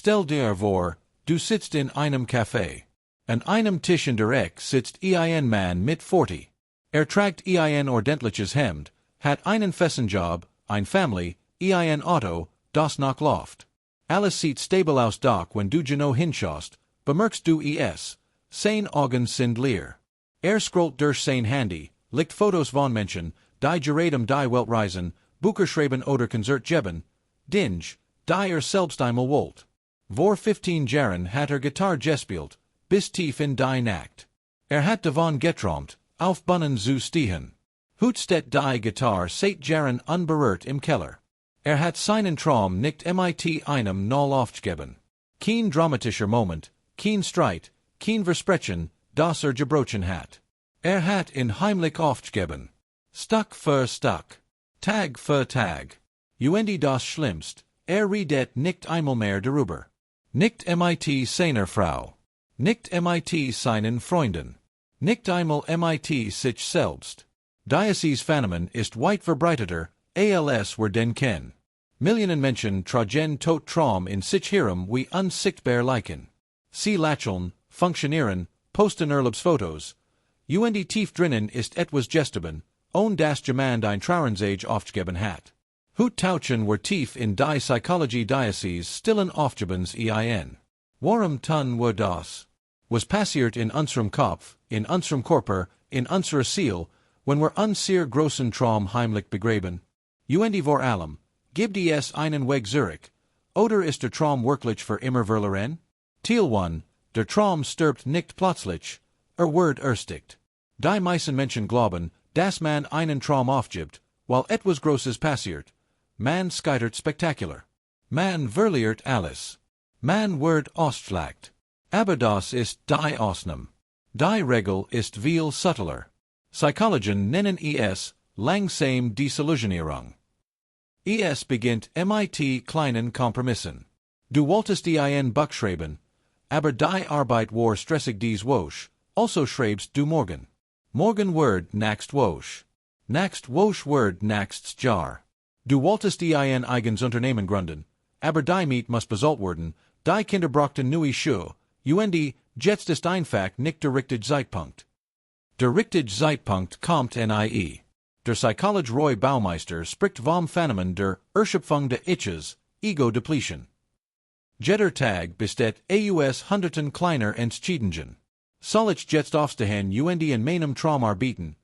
Stell dir vor, du sitzt in einem Café. An einem Tisch in der Ecke sitzt ein Mann mit 40. Tragt ein ordentliches Hemd, hat einen festen Job, ein Family, ein Auto, das noch läuft. Alles sieht stabil aus, doch wenn du genau hinschaust, bemerkst du seine Augen sind leer. Scrollt durch sein Handy, liegt Fotos von Menschen, die gerade die Welt reisen, Bücher schreiben oder Konzert geben, Dinge, die selbst einmal wollt. Vor 15 Jahren hat Gitarre gespielt, bis tief in die Nacht. Hat davon geträumt, auf Bühnen zu stehen. Hut steht die Gitarre seit Jahren unberührt im Keller. Hat seinen Traum nicht mit einem Null aufgegeben. Kein dramatischer Moment, kein Streit, kein Versprechen, das gebrochen hat. Hat in heimlich aufgegeben. Stück für Stück. Tag für Tag. Das Schlimmst, redet nicht einmal mehr darüber. Nicht mit seiner Frau. Nicht mit seinen Freunden. Nicht einmal mit sich selbst. Dieses Phänomen ist weit verbreiteter, als wir denken. Millionen Menschen tragen tot Traum in sich herum wie unsichtbar Leichen. Sie lächeln, funktionieren, posten Urlaubsfotos. Tief drinnen ist etwas gesteben, das jemand ein Trauernsage aufgegeben hat. Hut tauchen wir tief in die Psychologie dieses stillen Aufgebens ein. Warum tun wir das? Was passiert in unserem Kopf, in unserem Körper, in unserer Seele, wenn wir sehr großen Traum heimlich begraben? Vor allem, gibt es einen Weg zurück, oder ist der Traum wirklich für immer verloren? Teil 1, der Traum stirbt nicht plötzlich, wird erstickt. Die meisten Menschen glauben, dass man einen Traum aufgibt, weil etwas Großes passiert. Man scheitert spektakulär. Man verliert alles. Man wird ausschlacht. Aber das ist die Ausnahme. Die Regel ist viel subtiler. Psychologen nennen es langsam Desillusionierung. Es beginnt mit kleinen Kompromissen. Du wolltest ein Buch schreiben, aber die Arbeit war stressig dies Woche, also schreibst du morgen. Morgen wird nächst Woche. Nächst Woche wird nächstes Jahr. Du wolltest ein eigenes Unternehmen gründen, aber die Miet muss bezahlt werden, die Kinder brauchten neue Schuhe, jetzt ist einfach nicht der richtige Zeitpunkt. Der richtige Zeitpunkt kommt nie. Der Psychologe Roy Baumeister spricht vom Phänomen der Erschöpfung des Iches, Ego-Depletion. Jeder Tag besteht aus hunderten kleiner Entscheidungen. Soll ich jetzt aufstehen in meinem Traum arbeiten?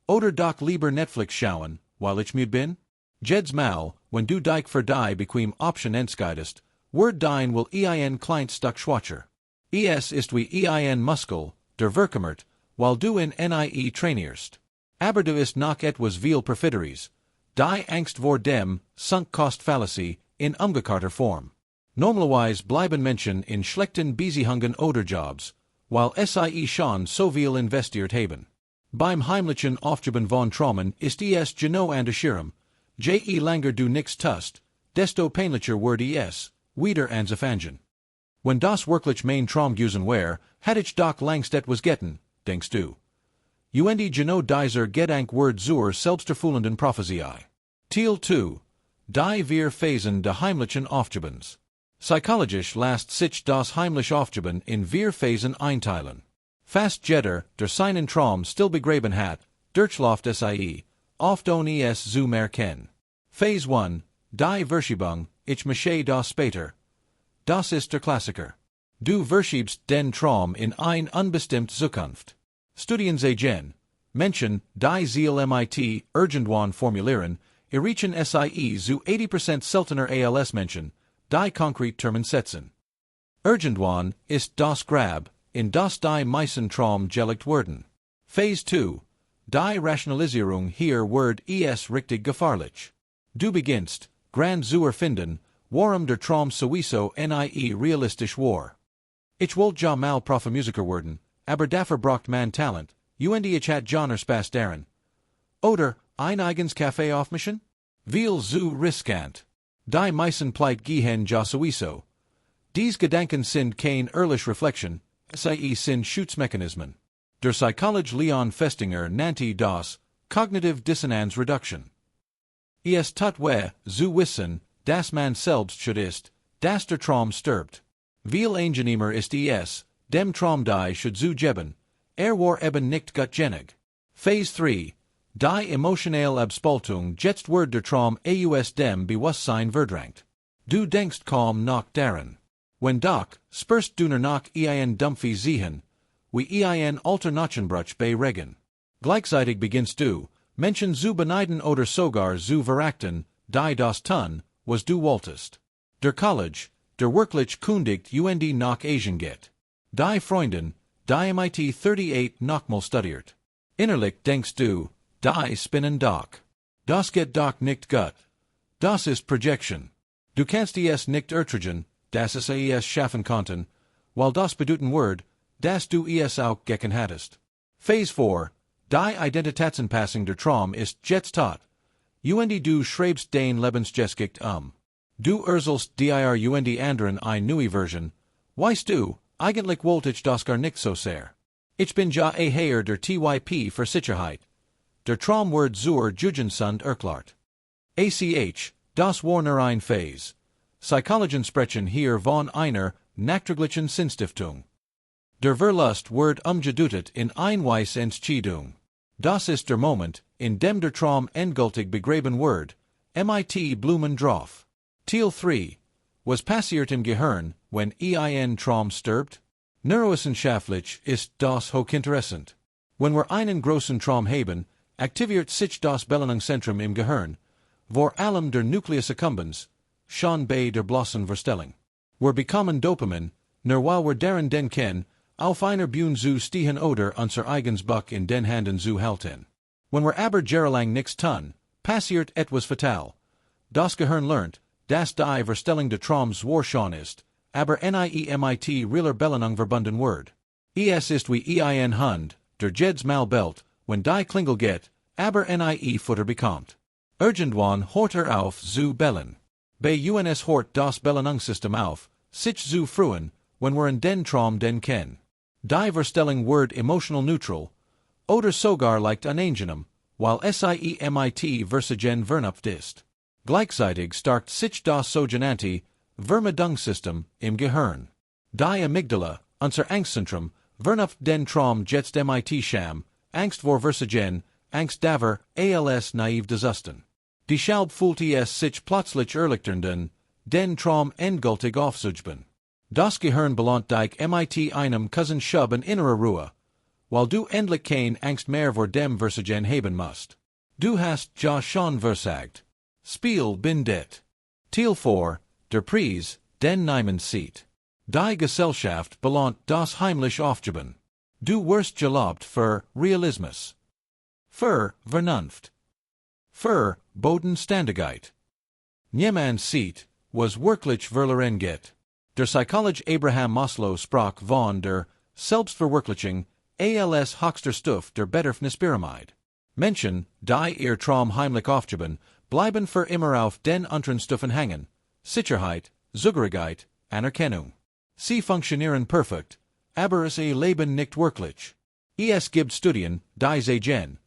Oder doch lieber Netflix schauen, weil ich müde bin? Jedes Mal, wenn du dich für die bequem Option entscheidest, wird dein will ein klein Stück schwacher. Es ist wie ein Muskel, der verkümmert, weil du in nie trainierst. Aber du ist noch etwas viel perfideries. Die Angst vor dem Sunk-Cost-Fallacy in umgekehrter Form. Normalerweise bleiben Menschen in schlechten Beziehungen oder Jobs, weil sie schon so viel investiert haben. Beim heimlichen Aufgeben von Traumen ist es genau andersherum. Je langer du nichts tust, desto peinlicher wird es, wieder anzufangen. Wenn das wirklich mein Traum gewesen wär, hätte ich doch längst etwas getan, denkst du. Genau dieser Gedanke wird zur selbsterfüllenden Prophezei. Teil 2. Die vier Phasen des heimlichen Aufgebens. Psychologisch lässt sich das heimliche Aufgeben in vier Phasen einteilen. Fast jeder, der seinen Traum still begraben hat, durchläuft oft ohne es zu merken. Phase 1, die Verschiebung, ich mache das später. Das ist der Klassiker. Du verschiebst den Traum in ein unbestimmte Zukunft. Studien zeigen, Menschen, die Ziel mit irgendwann formulieren, erreichen sie zu 80% seltener als Menschen, die konkret Termen setzen. Irgendwann ist das Grab, in das die meisten Traum gelegt werden. Phase 2, die Rationalisierung hier wird es richtig gefahrlich. Du beginnst, grand zu erfinden, warum der Traum sowieso nie realistisch war. Ich wollte ja mal Profimusiker werden, aber dafür braucht man Talent, ich hat Johnner Spaß daran. Oder ein eigens Café aufmischen? Viel zu riskant. Die meisten Pleit gehen ja sowieso. Dies Gedanken sind kein ehrlich Reflection, sie sind Schutzmechanismen. Der Psychologe Leon Festinger nannte das Cognitive Dissonance Reduction. Es tut weh, zu wissen, dass man selbst schuld ist, das der Traum stirbt. Viel angenehmer ist es, dem Traum die should zu geben, war eben nicht gut genug. Phase 3. Die emotionale Abspaltung jetzt wird der Traum aus dem Bewusstsein verdrängt. Du denkst kaum nach daran. Wenn doch, spürst du nur nach ein dumpfes Sehen, wie ein Alternationsbruch bei Regen. Gleichzeitig beginnst du, Menschen zu beneiden oder sogar zu verachten, die das tun, was du wolltest. Der College, der wirklich kundigt nach Asien geht. Die Freundin, die MIT 38 nochmal studiert. Innerlich denkst du, die spinnen doch. Das geht doch nicht gut. Das ist Projection. Du kannst es nicht ertragen, dass es schaffen konnten, weil das bedeuten wird, dass du es auch gecken hattest. Phase 4. Die Identitätsanpassung der Traum ist jetzt tot. Du schreibst dein Lebensgeschichte Du erzählst dir anderen eine neue Version. Weißt du, eigentlich wollte ich das gar nicht so sehr. Ich bin ja eher der Typ für Sicherheit. Der Traum wird zur Jugendsund erklärt. Das war nur ein Phase. Psychologen sprechen hier von einer nachträglichen Sinnstiftung. Der Verlust wird umgedeutet in Einweis Entscheidung. Das ist der Moment, in dem der Traum endgültig begraben wird, mit Blumen drauf. Teil 3. Was passiert im Gehirn, wenn ein Traum stirbt? Neurowissenschaftlich ist das hochinteressant. Wenn wir einen großen Traum haben, aktiviert sich das Belohnungszentrum im Gehirn, vor allem der Nucleus accumbens, schon bei der bloßen Vorstellung. Wir bekommen Dopamin, nur weil wir daran denken, auf einer Bühne zu stehen oder unser eigenes Buch in den Händen zu halten. Wenn wir aber jahrelang nichts tun, passiert etwas fatal. Das Gehirn lernt, dass die Vorstellung der Traums war schon ist, aber mit realer Belohnung verbunden wird. Es ist wie ein Hund, der jedes Mal bellt, wenn die Klingel geht, aber Futter bekommt. Irgendwann hört auf zu bellen. Bei uns hört das Belohnungssystem auf, sich zu freuen, wenn wir an den Traum denken. Die Vorstellung wird emotional neutral, oder sogar leicht unangenehm, weil mit Versagen vernunft ist. Gleichzeitig starkt sich das sogenannte Vermeidungssystem im Gehirn. Die Amygdala, unser Angstzentrum, vernunft den Traum jetzt mit Scham, Angst vor Versagen, Angst davor, als naiv desusten. Deshalb fühlt es sich plötzlich erleichternd, den Traum endgültig aufzuheben. Das Gehirn belohnt dich mit einem Cousin-Schub in innerer Ruhe, weil du endlich keine Angst mehr vor dem Versagen haben musst. Du hast ja schon versagt. Spiel bin det. Teil 4, der Preis, den niemand sieht. Die Gesellschaft belohnt das heimlich aufgeben. Du wirst gelobt für Realismus. Für Vernunft. Für Bodenständigkeit. Niemand sieht, was wirklich verloren geht. Der Psychologe Abraham Maslow sprach von der Selbstverwirklichung als höchster Stufe der Bedürfnispyramide. Menschen, die ihr Traum heimlich aufgeben, bleiben für immer auf den unteren Stufen hängen. Sicherheit, Zugehörigkeit, Anerkennung. Sie funktionieren perfekt, aber sie leben nicht wirklich. Es gibt Studien, die sagen,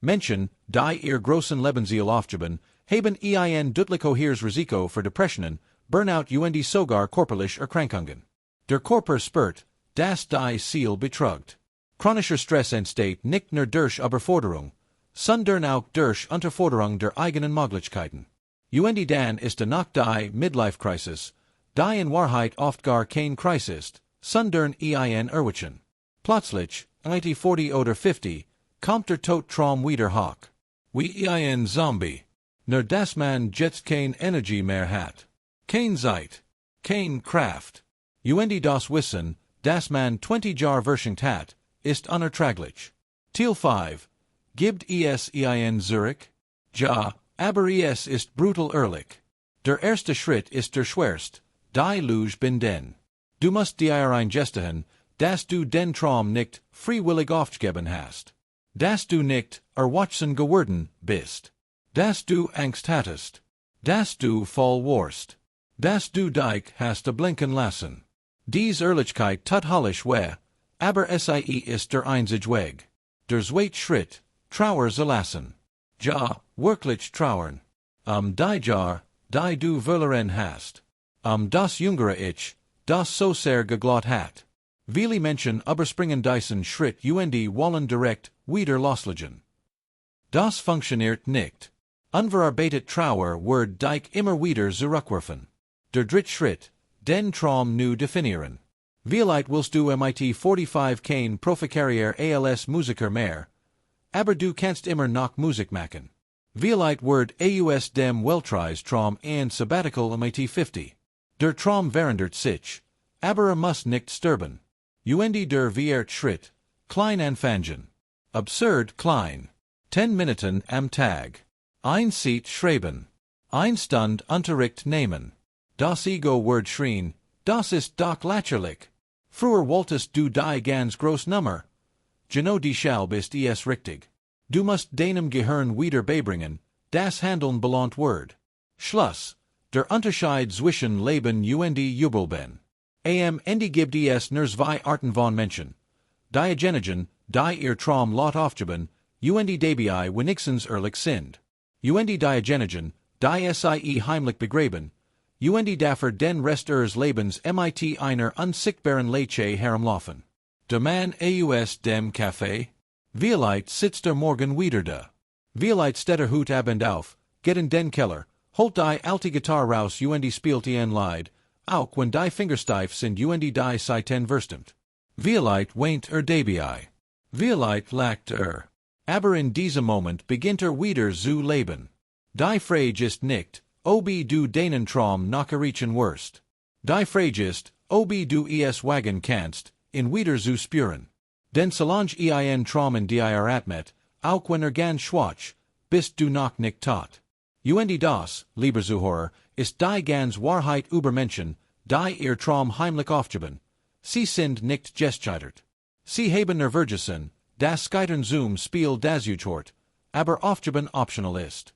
Menschen, die ihr großen Lebensziel aufgeben, haben ein deutlich höheres Risiko für Depressionen, Burnout und sogar körperliche Erkrankungen. Der Körper spürt, dass die Seele betrügt. Chronischer Stress entsteht nicht nur durch Überforderung, sondern auch durch Unterforderung der eigenen Möglichkeiten. Und dann ist noch die Midlife-Krisen, die in Wahrheit oft gar kein Kreis ist, sondern ein Erwischen. Plötzlich, 40 oder 50, kommt der Tod-Traum wieder hoch. Wie ein Zombie. Nur dass man jetzt keine Energie mehr hat. Kein Zeit. Kein Kraft. Und das Wissen, dass man 20 Jahre verschenkt hat, ist unerträglich. Teil 5. Gibt es ein Zurück? Ja, aber es ist brutal ehrlich. Der erste Schritt ist der schwerst, die Luge bin den. Du musst dir eingestehen, dass du den Traum nicht freiwillig aufgegeben hast. Dass du nicht erwachsen geworden bist. Dass du Angst hattest. Dass du voll warst. Dass du dich hast blinken lassen. Dies Ehrlichkeit tut höllisch weh, aber sie ist der einzige Weg. Der zweite Schritt, Trauer zu lassen. Ja, wirklich trauern. Die Jahr, die du verloren hast. Das jüngere Ich, das so sehr geglaubt hat. Viele Menschen überspringen diesen Schritt und wollen direkt wieder loslegen. Das funktioniert nicht. Unverarbeitet Trauer wird dich immer wieder zurückwerfen. Der dritte Schritt, den Traum nu definieren. Vielleicht willst du mit 45 kein Profikarriere als Musiker mehr, aber du kannst immer noch Musik machen. Vielleicht wird aus dem Weltreise Traum ein Sabbatical mit 50. Der Traum verändert sich, aber muss nicht sterben. Und der vierte Schritt, klein anfangen. Absurd klein. 10 Minuten am Tag. Ein Seat schreiben. Ein Stund Unterricht nehmen. Das Ego wird schreien, das ist doch lächerlich. Früher wolltest du die ganz groß Nummer. Genau deshalb ist es richtig. Du musst deinem Gehirn wieder beibringen, das Handeln belohnt wird. Schluss. Der Unterschied zwischen Leben und Jubelben. Gibt es nur zwei Arten von Menschen. Diejenigen, die ihr Traum laut aufgeben, und dabei wenigstens ehrlich sind. Und diejenigen, die sie heimlich begraben, und dafür den Rest ihres Lebens mit einer unsichtbaren Leiche herumlaufen. Der Mann aus dem Café? Vielleicht sitzt morgen wieder da. Vielleicht steht heute Abend auf, geht in den Keller, holt die alte Gitarre raus und spielt ein Lied, auch wenn die Finger steif sind und die Seiten verstimmt. Vielleicht weint dabei. Vielleicht lacht Aber in diesem Moment beginnt wieder zu leben. Die Frage ist nicht, ob du deinen Traum noch erreichen wirst. Die Frage ist, ob du es wagen kannst, in wieder zu spüren. Denn solange ein Traum in dir atmet, auch wenn ganz schwach, bist du noch nicht tot. Und das, lieber Zuhörer, ist die ganz Wahrheit über Menschen, die ihr Traum heimlich aufgeben. Sie sind nicht gescheitert. Sie haben nur vergessen, das Scheitern zum Spiel das Utort, aber aufgeben optional ist.